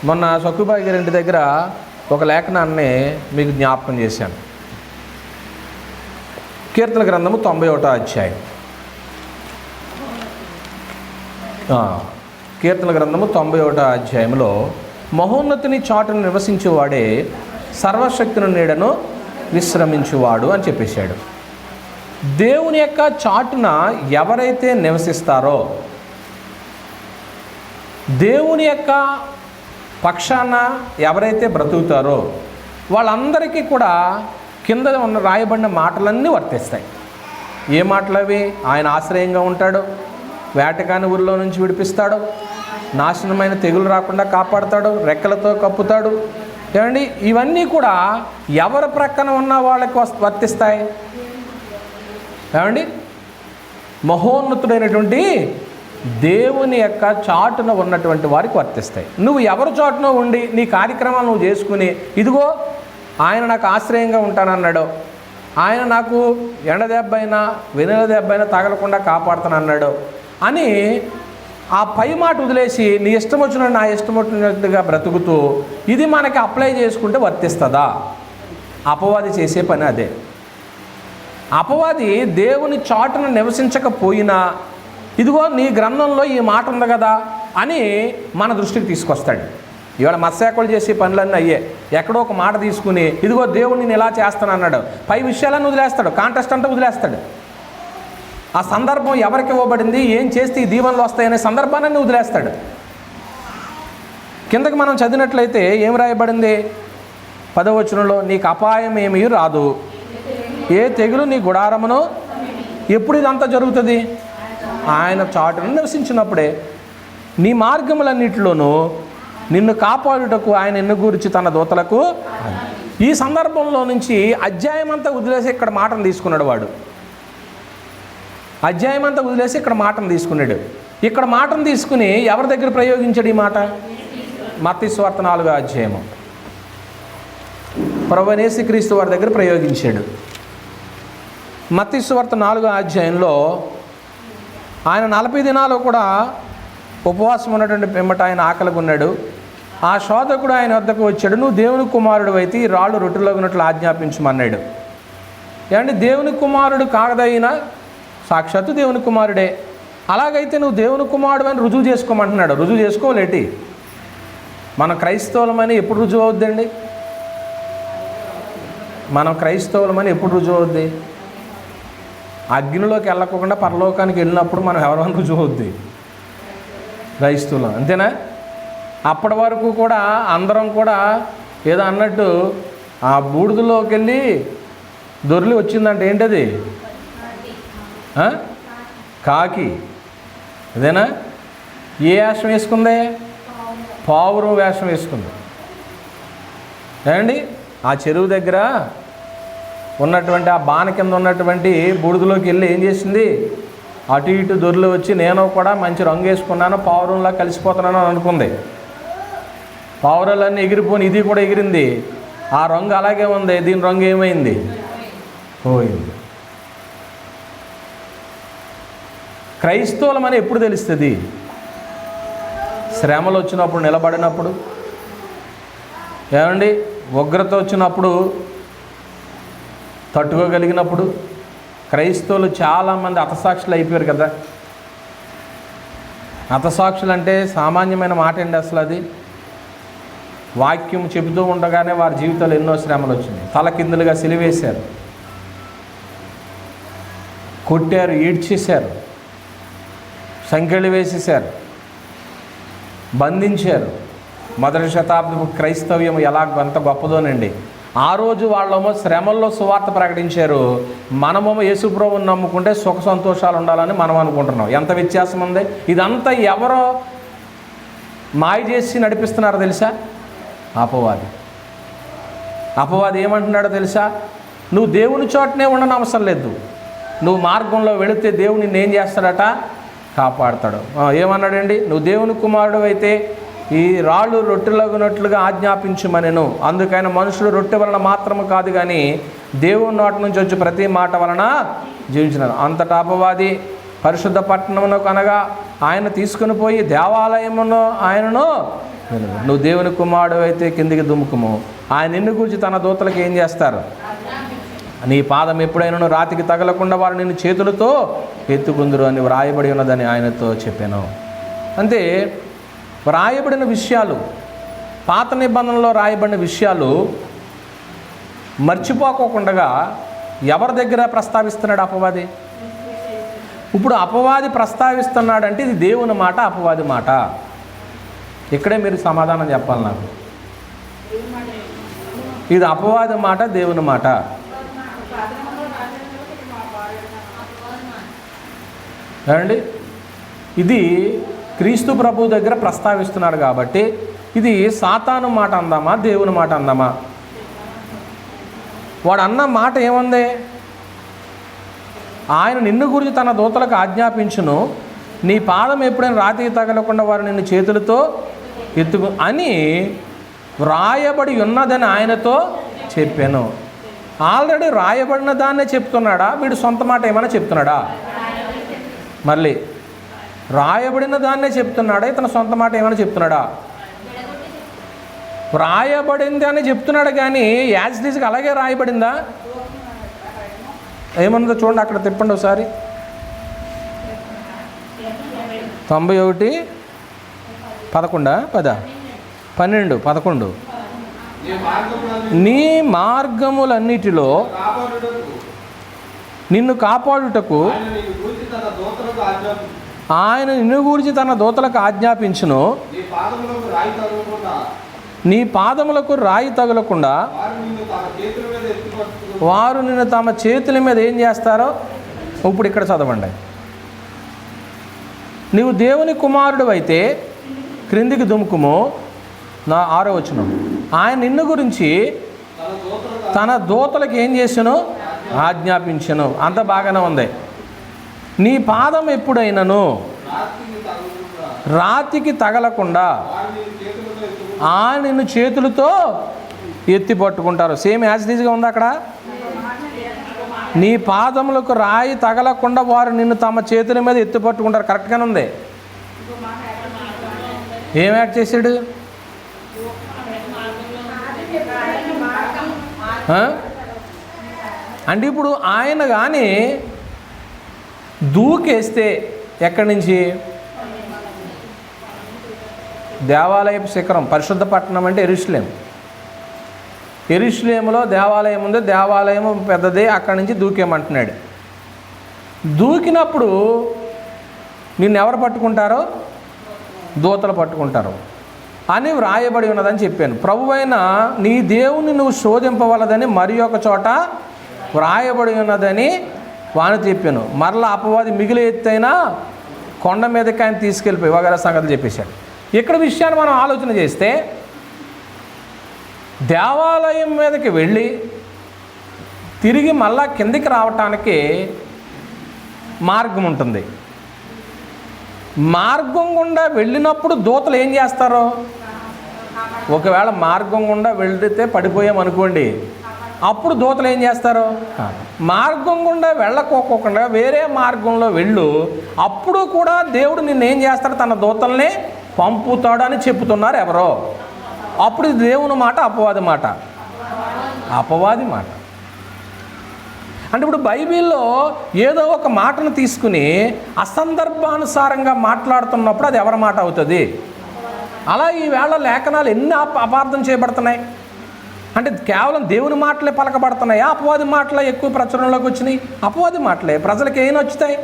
మొన్న సక్కుబాయి గారి ఇంటి దగ్గర ఒక లేఖనాన్ని మీకు జ్ఞాపకం చేశాను. కీర్తన గ్రంథము 91వ అధ్యాయం. కీర్తన గ్రంథము 91వ అధ్యాయంలో మహోన్నతిని చాటును నివసించేవాడే సర్వశక్తిని నీడను విశ్రమించువాడు అని చెప్పేశాడు. దేవుని యొక్క చాటున ఎవరైతే నివసిస్తారో, దేవుని యొక్క పక్షాన ఎవరైతే బ్రతుకుతారో వాళ్ళందరికీ కూడా కింద ఉన్న రాయబడిన మాటలన్నీ వర్తిస్తాయి. ఏ మాటలు అవి? ఆయన ఆశ్రయంగా ఉంటాడు, వేటగాని ఊరిలో నుంచి విడిపిస్తాడు, నాశనమైన తెగులు రాకుండా కాపాడుతాడు, రెక్కలతో కప్పుతాడు. ఏమండి? ఇవన్నీ కూడా ఎవరి ప్రక్కన ఉన్న వాళ్ళకి వర్తిస్తాయి. ఏమండి? మహోన్నతుడైనటువంటి దేవుని యొక్క చాటున ఉన్నటువంటి వారికి వర్తిస్తాయి. నువ్వు ఎవరి చాటున ఉండి నీ కార్యక్రమాలు నువ్వు చేసుకుని, ఇదిగో ఆయన నాకు ఆశ్రయంగా ఉంటానన్నాడు, ఆయన నాకు ఎండ దెబ్బైనా వెనుల దెబ్బైనా తగలకుండా కాపాడుతానన్నాడు అని ఆ పై మాట వదిలేసి నీ ఇష్టం వచ్చినట్టు నా ఇష్టం వచ్చినట్టుగా బ్రతుకుతూ ఇది మనకి అప్లై చేసుకుంటే వర్తిస్తుందా? అపవాది చేసే పని అదే. అపవాది దేవుని చాటును నివసించకపోయినా ఇదిగో నీ గ్రంథంలో ఈ మాట ఉంది కదా అని మన దృష్టికి తీసుకొస్తాడు. ఇవాళ మత్స్యాకులు చేసే పనులన్నీ అయ్యే. ఎక్కడో ఒక మాట తీసుకుని ఇదిగో దేవుడు నేను ఇలా చేస్తాను అన్నాడు, పై విషయాలను వదిలేస్తాడు, కాంటెస్ట్ అంతా వదిలేస్తాడు. ఆ సందర్భం ఎవరికి ఇవ్వబడింది, ఏం చేస్తే ఈ దీవెనలు వస్తాయనే సందర్భాన్ని వదిలేస్తాడు. కిందకి మనం చదివినట్లయితే ఏం రాయబడింది? 10వ వచనంలో నీకు అపాయం ఏమీ రాదు, ఏ తెగులు నీ గుడారమును. ఎప్పుడు ఇదంతా జరుగుతుంది? ఆయన చాటును నివసించినప్పుడే నీ మార్గములన్నిటిలోనూ నిన్ను కాపాడుటకు ఆయన నిన్ను గురించి తన దూతలకు. ఈ సందర్భంలో నుంచి అధ్యాయం అంతా వదిలేసి ఇక్కడ మాటను తీసుకున్నాడు వాడు. అధ్యాయం అంతా వదిలేసి ఇక్కడ మాటను తీసుకున్నాడు. ఇక్కడ మాటను తీసుకుని ఎవరి దగ్గర ప్రయోగించాడు ఈ మాట? మత్తయి సువార్త 4వ అధ్యాయము ప్రభువైన యేసుక్రీస్తు వారి దగ్గర ప్రయోగించాడు. మత్తయి సువార్త 4వ అధ్యాయంలో ఆయన 40 దినాలు కూడా ఉపవాసం ఉన్నటువంటి పిమ్మట ఆయన ఆకలిగా ఉన్నాడు. ఆ శోధకుడు ఆయన వద్దకు వచ్చాడు. నువ్వు దేవుని కుమారుడు అయితే ఈ రాళ్ళు రొట్టెలోగినట్లు ఆజ్ఞాపించమన్నాడు. ఏమంటే దేవుని కుమారుడు కాదైనా సాక్షాత్తు దేవుని కుమారుడే. అలాగైతే నువ్వు దేవుని కుమారుడు అని రుజువు చేసుకోమంటున్నాడు. రుజువు చేసుకోలేటి? మన క్రైస్తవులమని ఎప్పుడు రుజువు అవుద్దండి? మనం క్రైస్తవులమని ఎప్పుడు రుజువు అవుద్ది? అగ్నిలోకి వెళ్ళకుండా పరలోకానికి వెళ్ళినప్పుడు మనం ఎవరైనా రుజువు అవుద్ది? క్రైస్తవులం, అంతేనా? అప్పటి వరకు కూడా అందరం కూడా ఏదో అన్నట్టు ఆ బూడిదలోకి వెళ్ళి దొర్లి వచ్చిందంటే ఏంటది? కాకి. అదేనా? ఏ వేషం వేసుకుంది? పావురం వేషం వేసుకుంది. ఏమండి? ఆ చెరువు దగ్గర ఉన్నటువంటి ఆ బాణ కింద ఉన్నటువంటి బూడిదలోకి వెళ్ళి ఏం చేసింది? అటు ఇటు దొర్లు వచ్చి నేను కూడా మంచి రంగు వేసుకున్నాను, పావురంలా కలిసిపోతున్నాను అని అనుకుంది. పావురాలన్నీ ఎగిరిపోని ఇది కూడా ఎగిరింది. ఆ రంగు అలాగే ఉంది. దీని రంగు ఏమైంది? పోయింది. క్రైస్తవులమని ఎప్పుడు తెలుస్తుంది? శ్రమలు వచ్చినప్పుడు, నిలబడినప్పుడు, ఏమండి ఉగ్రత వచ్చినప్పుడు, తట్టుకోగలిగినప్పుడు. క్రైస్తవులు చాలామంది హతసాక్షులు అయిపోయారు కదా. హతసాక్షులు అంటే సామాన్యమైన మాట అండి అసలు. అది వాక్యం చెబుతూ ఉండగానే వారి జీవితాలు ఎన్నో శ్రమలు వచ్చినాయి. తలకిందులుగా సిలివేశారు, కొట్టారు, ఈడ్చేశారు, సంకెళ్ళు వేసేశారు, బంధించారు. మొదటి శతాబ్దపు క్రైస్తవ్యం ఎలా ఎంత గొప్పదోనండి. ఆ రోజు వాళ్ళేమో శ్రమల్లో సువార్త ప్రకటించారు. మనమేమో యేసుప్రభువుని నమ్ముకుంటే సుఖ సంతోషాలు ఉండాలని మనం అనుకుంటున్నాం. ఎంత వ్యత్యాసం ఉంది! ఇదంతా ఎవరో మాయ చేసి నడిపిస్తున్నారో తెలుసా? అపవాది. అపవాది ఏమంటున్నాడో తెలుసా? నువ్వు దేవుని చోటనే ఉండని అవసరం లేదు. నువ్వు మార్గంలో వెళితే దేవుడు నిన్ను ఏం చేస్తాడట? కాపాడతాడు. ఏమన్నాడండి? నువ్వు దేవుని కుమారుడు అయితే ఈ రాళ్ళు రొట్టెలగునట్లుగా ఆజ్ఞాపించుమనెను. అందుకైనా మనుషులు రొట్టె వలన మాత్రము కాదు కానీ దేవుని నోటి నుంచి వచ్చి ప్రతి మాట వలన జీవించినారు. అంతటా అపవాది పరిశుద్ధ పట్టణమునకు అనగా ఆయన తీసుకుని పోయి దేవాలయమును ఆయనను, నువ్వు దేవుని కుమారుడు అయితే కిందికి దుముకుము, ఆయన నిన్ను గురించి తన దూతలకు ఏం చేస్తారు? నీ పాదం ఎప్పుడైనా రాతికి తగలకుండా వారు నిన్ను చేతులతో ఎత్తుకుందురు అని వ్రాయబడి ఉన్నదని ఆయనతో చెప్పాను. అంటే వ్రాయబడిన విషయాలు, పాత నిబంధనలో రాయబడిన విషయాలు మర్చిపోకుండా ఎవరి దగ్గర ప్రస్తావిస్తున్నాడు అపవాది? ఇప్పుడు అపవాది ప్రస్తావిస్తున్నాడంటే ఇది దేవుని మాట, అపవాది మాట. ఇక్కడే మీరు సమాధానం చెప్పాలి నాకు. ఇది అపవాది మాట, దేవుని మాట? ఏమండి? ఇది క్రీస్తు ప్రభు దగ్గర ప్రస్తావిస్తున్నాడు కాబట్టి ఇది సాతాను మాట అందామా, దేవుని మాట అందామా? వాడు అన్న మాట ఏముంది? ఆయన నిన్ను గురించి తన దూతలకు ఆజ్ఞాపించును, నీ పాదం ఎప్పుడైనా రాతికి తగలకుండా వారు నిన్ను చేతులతో ఎత్తుకు అని వ్రాయబడి ఉన్నదని ఆయనతో చెప్పాను. ఆల్రెడీ రాయబడిన దాన్నే చెప్తున్నాడా? వీడు సొంత మాట ఏమైనా చెప్తున్నాడా? మళ్ళీ రాయబడిన దాన్నే చెప్తున్నాడా? ఇతను సొంత మాట ఏమైనా చెప్తున్నాడా? రాయబడింది అని చెప్తున్నాడు కానీ యాజ్ ఇట్ ఈజ్గా అలాగే రాయబడిందా? ఏమన్నదో చూడండి, అక్కడ తిప్పండి ఒకసారి. 91:11 నీ మార్గములన్నిటిలో నిన్ను కాపాడుటకు ఆయన నిన్ను గూర్చి తన దూతలకు ఆజ్ఞాపించును, నీ పాదములకు రాయి తగలకుండా వారు నిన్ను తమ చేతుల మీద ఏం చేస్తారో ఇప్పుడు ఇక్కడ చదవండి. నీవు దేవుని కుమారుడు అయితే క్రిందికి దుముకుము. 6వ వచనం, ఆయన నిన్ను గురించి తన దూతలకు ఏం చేసెను? ఆజ్ఞాపించెను. అంత బాగానే ఉంది. నీ పాదం ఎప్పుడైనను రాతికి తగలకుండా ఆయన నిన్ను చేతులతో ఎత్తి పట్టుకుంటారు. సేమ్ యాజ్ ఈజ్గా ఉంది అక్కడ. నీ పాదములకు రాయి తగలకుండా వారు నిన్ను తమ చేతుల మీద ఎత్తి పట్టుకుంటారు. కరెక్ట్గానే ఉంది. ఏం యాడ్ చేశాడు? అంటే ఇప్పుడు ఆయన కానీ దూకేస్తే ఎక్కడి నుంచి? దేవాలయపు శిఖరం, పరిశుద్ధ పట్టణం అంటే యెరూషలేం. యెరూషలేములో దేవాలయం ఉంది. దేవాలయం పెద్దదే. అక్కడి నుంచి దూకేమంటున్నాడు. దూకినప్పుడు నిన్ను ఎవరు పట్టుకుంటారో? దూతలు పట్టుకుంటారు అని వ్రాయబడి ఉన్నదని చెప్పాను. ప్రభువైన నీ దేవుని నువ్వు శోధింపవలదని మరి ఒక చోట వ్రాయబడి ఉన్నదని వాని చెప్పాను. మరలా అపవాది మిగిలి ఎత్తైనా కొండ మీదకి ఆయన తీసుకెళ్ళిపోయి వగైరా సంగతి చెప్పేశాడు. ఇక్కడ విషయాన్ని మనం ఆలోచన చేస్తే దేవాలయం మీదకి వెళ్ళి తిరిగి మళ్ళా కిందికి రావటానికి మార్గం ఉంటుంది. మార్గం గుండా వెళ్ళినప్పుడు దూతలు ఏం చేస్తారు? ఒకవేళ మార్గం గుండా వెళితే పడిపోయామనుకోండి, అప్పుడు దూతలు ఏం చేస్తారు? మార్గం గుండా వెళ్ళకోకుండా వేరే మార్గంలో వెళ్ళు, అప్పుడు కూడా దేవుడు నిన్నేం చేస్తాడు? తన దూతల్ని పంపుతాడు అని చెప్తున్నారు ఎవరో. అప్పుడు ఇది దేవుని మాట, అపవాది మాట? అపవాది మాట. అంటే ఇప్పుడు బైబిల్లో ఏదో ఒక మాటను తీసుకుని అసందర్భానుసారంగా మాట్లాడుతున్నప్పుడు అది ఎవరి మాట అవుతుంది? అలా ఈవేళ లేఖనాలు ఎన్ని అపార్థం చేయబడుతున్నాయి. అంటే కేవలం దేవుని మాటలే పలకబడుతున్నాయా? అపవాది మాటలే ఎక్కువ ప్రచురణలోకి వచ్చినాయి? అపవాది మాటలే. ప్రజలకు ఏం నచ్చుతాయి?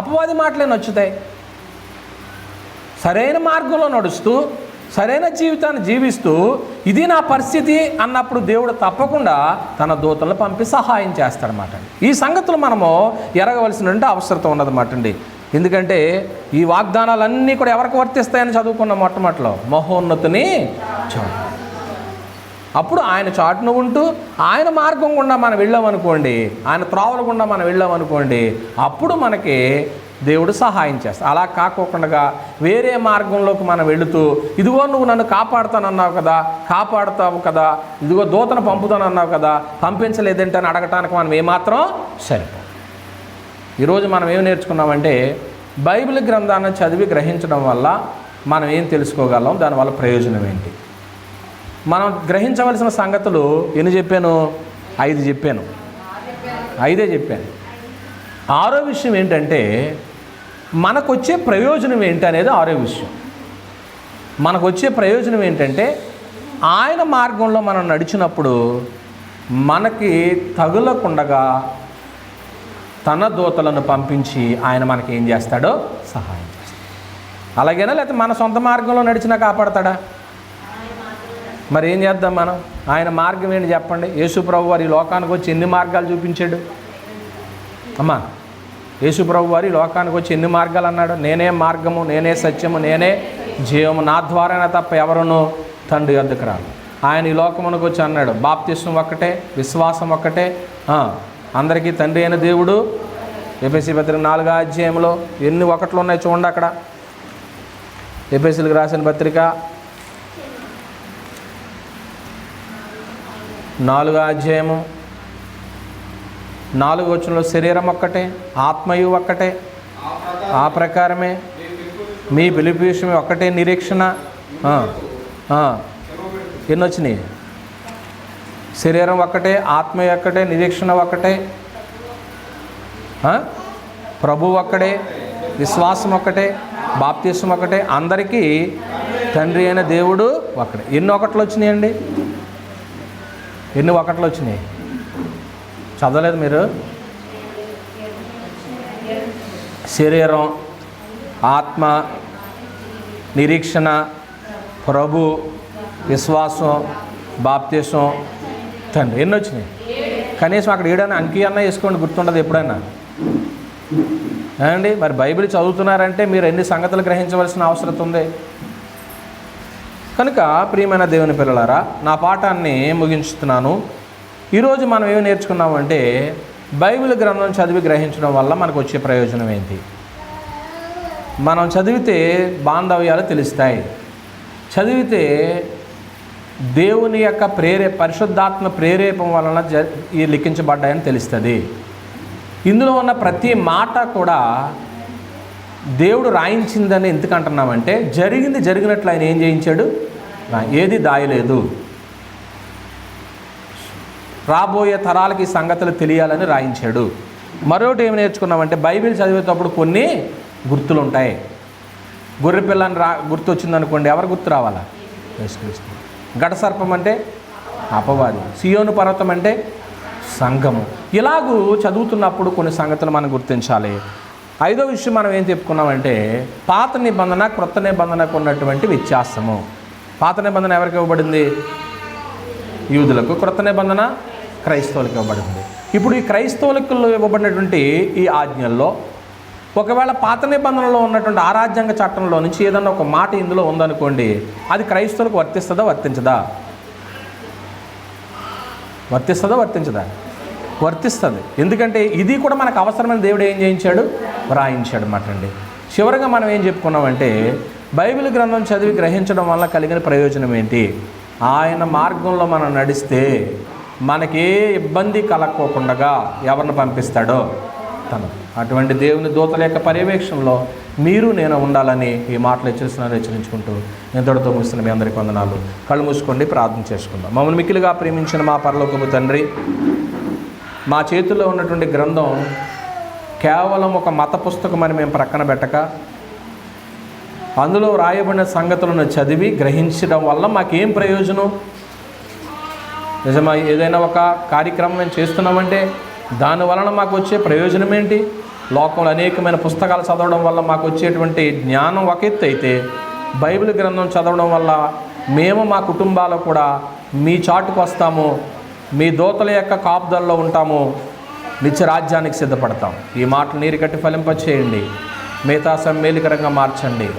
అపవాది మాటలే నచ్చుతాయి. సరైన మార్గంలో నడుస్తూ సరైన జీవితాన్ని జీవిస్తూ ఇది నా పరిస్థితి అన్నప్పుడు దేవుడు తప్పకుండా తన దూతలను పంపి సహాయం చేస్తాడన్నమాట. ఈ సంగతులు మనము ఎరగవలసిన అవసరం ఉన్నదన్నమాట అండి. ఎందుకంటే ఈ వాగ్దానాలన్నీ కూడా ఎవరికి వర్తిస్తాయని చదువుకున్న మొట్టమొదటిలో మహోన్నతుని చాటు. అప్పుడు ఆయన చాటును ఉంటూ ఆయన మార్గం గుండా మనం వెళ్ళామనుకోండి, ఆయన త్రోవల గుండా మనం వెళ్ళామనుకోండి, అప్పుడు మనకి దేవుడు సహాయం చేస్తాడు. అలా కాకోకుండా వేరే మార్గంలోకి మనం వెళుతూ ఇదిగో నువ్వు నన్ను కాపాడుతానన్నావు కదా, కాపాడుతావు కదా, ఇదిగో దూతను పంపుతానన్నావు కదా, పంపించలేదంటే అని అడగటానికి మనం ఏమాత్రం సరిపో. ఈరోజు మనం ఏం నేర్చుకున్నామంటే బైబిల్ గ్రంథాన్ని చదివి గ్రహించడం వల్ల మనం ఏం తెలుసుకోగలం, దానివల్ల ప్రయోజనం ఏంటి? మనం గ్రహించవలసిన సంగతులు ఎన్ని చెప్పాను? 5 చెప్పాను. 5 చెప్పాను. 6వ విషయం ఏంటంటే మనకు వచ్చే ప్రయోజనం ఏంటి అనేది 6వ విషయం. మనకు వచ్చే ప్రయోజనం ఏంటంటే ఆయన మార్గంలో మనం నడిచినప్పుడు మనకి తగులకుండగా తన దూతలను పంపించి ఆయన మనకి ఏం చేస్తాడో సహాయం చేస్తాడు. అలాగేనా? లేకపోతే మన సొంత మార్గంలో నడిచినా కాపాడతాడా? మరి ఏం చేద్దాం మనం? ఆయన మార్గం ఏంటి చెప్పండి? యేసు ప్రభు వారి లోకానికి వచ్చి ఎన్ని మార్గాలు చూపించాడు అమ్మా? యేసు ప్రభు వారి లోకానికి వచ్చి ఎన్ని మార్గాలు అన్నాడు? నేనే మార్గము, నేనే సత్యము, నేనే జీవము, నా ద్వారానే తప్ప ఎవరునూ తండ్రి వద్దకు రాదు. ఆయన ఈ లోకమునకు వచ్చి అన్నాడు బాప్తిస్మం ఒక్కటే, విశ్వాసం ఒక్కటే, అందరికీ తండ్రి అయిన దేవుడు. ఎఫెసీ పత్రిక 4వ అధ్యాయంలో ఎన్ని ఒకట్లు ఉన్నాయి చూడండి. అక్కడ ఎఫెసీలకు రాసిన పత్రిక 4వ అధ్యాయము 4వ వచనంలో శరీరం ఒక్కటే, ఆత్మయు ఒక్కటే, ఆ ప్రకారమే మీ పిలుపు విషయం ఒక్కటే నిరీక్షణ. ఎన్ని వచ్చినాయి? శరీరం ఒక్కటే, ఆత్మ ఒక్కటే, నిరీక్షణ ఒక్కటే, ప్రభు ఒక్కడే, విశ్వాసం ఒక్కటే, బాప్తిస్మం ఒకటే, అందరికీ తండ్రి అయిన దేవుడు ఒక్కడే. ఎన్ని ఒకట్లు వచ్చినాయండి? ఎన్ని ఒకట్లు వచ్చినాయి? చదవలేదు మీరు? శరీరం, ఆత్మ, నిరీక్షణ, ప్రభు, విశ్వాసం, బాప్తిస్మం, తండ్రి. ఎన్ని వచ్చినాయి? కనీసం అక్కడ ఏడైనా అంకి అన్నా వేసుకోండి, గుర్తుండదు ఎప్పుడైనా. ఏమండి, మరి బైబిల్ చదువుతున్నారంటే మీరు ఎన్ని సంగతులు గ్రహించవలసిన అవసరం ఉంది. కనుక ప్రియమైన దేవుని పిల్లలారా, నా పాఠాన్ని ముగించుతున్నాను. ఈరోజు మనం ఏమి నేర్చుకున్నామంటే బైబిల్ గ్రంథం చదివి గ్రహించడం వల్ల మనకు వచ్చే ప్రయోజనం ఏంటి. మనం చదివితే బాంధవ్యాలు తెలుస్తాయి, చదివితే దేవుని యొక్క పరిశుద్ధాత్మ ప్రేరేపం వలన ఈ లిఖించబడ్డాయని తెలుస్తుంది. ఇందులో ఉన్న ప్రతి మాట కూడా దేవుడు రాయించిందని ఎందుకు అంటున్నామంటే జరిగినట్లు ఆయన ఏం చేయించాడు, ఏది దాయలేదు. రాబోయే తరాలకి ఈ సంగతులు తెలియాలని రాయించాడు. మరొకటి ఏమి నేర్చుకున్నామంటే బైబిల్ చదివేటప్పుడు కొన్ని గుర్తులు ఉంటాయి. గొర్రె పిల్లని గుర్తు వచ్చిందనుకోండి, ఎవరు గుర్తు రావాలా? యేసుక్రీస్తు. ఘటసర్పం అంటే అపవాది, సియోను పర్వతం అంటే సంఘము. ఇలాగూ చదువుతున్నప్పుడు కొన్ని సంగతులు మనం గుర్తించాలి. ఐదో విషయం మనం ఏం చెప్పుకున్నామంటే పాత నిబంధన క్రొత్త నిబంధనకు ఉన్నటువంటి వ్యత్యాసము. పాత నిబంధన ఎవరికి ఇవ్వబడింది? యూదులకు. క్రొత్త నిబంధన క్రైస్తవులకు ఇవ్వబడింది. ఇప్పుడు ఈ క్రైస్తవులకు ఇవ్వబడినటువంటి ఈ ఆజ్ఞల్లో ఒకవేళ పాత నిబంధనలో ఉన్నటువంటి ఆరాజ్యాంగ చట్టంలో నుంచి ఏదన్నా ఒక మాట ఇందులో ఉందనుకోండి, అది క్రైస్తవులకు వర్తిస్తుందా వర్తించదా? వర్తించదా? వర్తిస్తుంది. ఎందుకంటే ఇది కూడా మనకు అవసరమైన దేవుడు ఏం చేయించాడు, వ్రాయించాడు అన్నమాట అండి. చివరిగా మనం ఏం చెప్పుకున్నామంటే బైబిల్ గ్రంథం చదివి గ్రహించడం వల్ల కలిగిన ప్రయోజనం ఏంటి? ఆయన మార్గంలో మనం నడిస్తే మనకే ఇబ్బంది కలక్కోకుండా ఎవరిని పంపిస్తాడో తను. అటువంటి దేవుని దూతల యొక్క పర్యవేక్షణలో మీరు నేను ఉండాలని ఈ మాటలు హెచ్చరించుకుంటూ ఎంతటితో ముగిస్తున్న మీ అందరికీ వందనాలు. కళ్ళు మూసుకోండి, ప్రార్థన చేసుకుందాం. మమ్మల్ని మిక్కిలిగా ప్రేమించిన మా పరలోకపు తండ్రి, మా చేతుల్లో ఉన్నటువంటి గ్రంథం కేవలం ఒక మత పుస్తకం అని మేము ప్రక్కన పెట్టక అందులో రాయబడిన సంగతులను చదివి గ్రహించడం వల్ల మాకేం ప్రయోజనం? నిజమా? ఏదైనా ఒక కార్యక్రమం మేము చేస్తున్నామంటే దాని వలన మాకు వచ్చే ప్రయోజనం ఏంటి? లోకంలో అనేకమైన పుస్తకాలు చదవడం వల్ల మాకు వచ్చేటువంటి జ్ఞానం ఒక ఎత్తు అయితే, బైబిల్ గ్రంథం చదవడం వల్ల మేము మా కుటుంబాలు కూడా మీ చాటుకు వస్తాము, మీ దూతల యొక్క కాపుదల్లో ఉంటాము, నిత్య రాజ్యానికి సిద్ధపడతాం. ఈ మాటలు నీరు కట్టి ఫలింపచేయండి, మిగతా సమ్మేళికరంగా మార్చండి.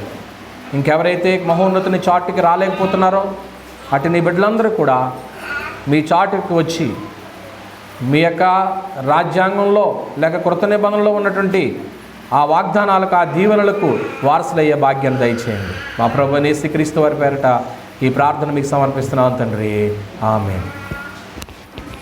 ఇంకెవరైతే మహోన్నతుని చాటుకి రాలేకపోతున్నారో అటు నీ బిడ్డలందరూ కూడా మీ చాటుకు వచ్చి మీ యొక్క రాజ్యాంగంలో లేక కృత నిబంధనలో ఉన్నటువంటి ఆ వాగ్దానాలకు, ఆ దీవెనలకు వారసులయ్యే భాగ్యాన్ని దయచేయండి. మా ప్రభువైన యేసుక్రీస్తు వారి పేరిట ఈ ప్రార్థన మీకు సమర్పిస్తున్నాను తండ్రి. ఆమేన్.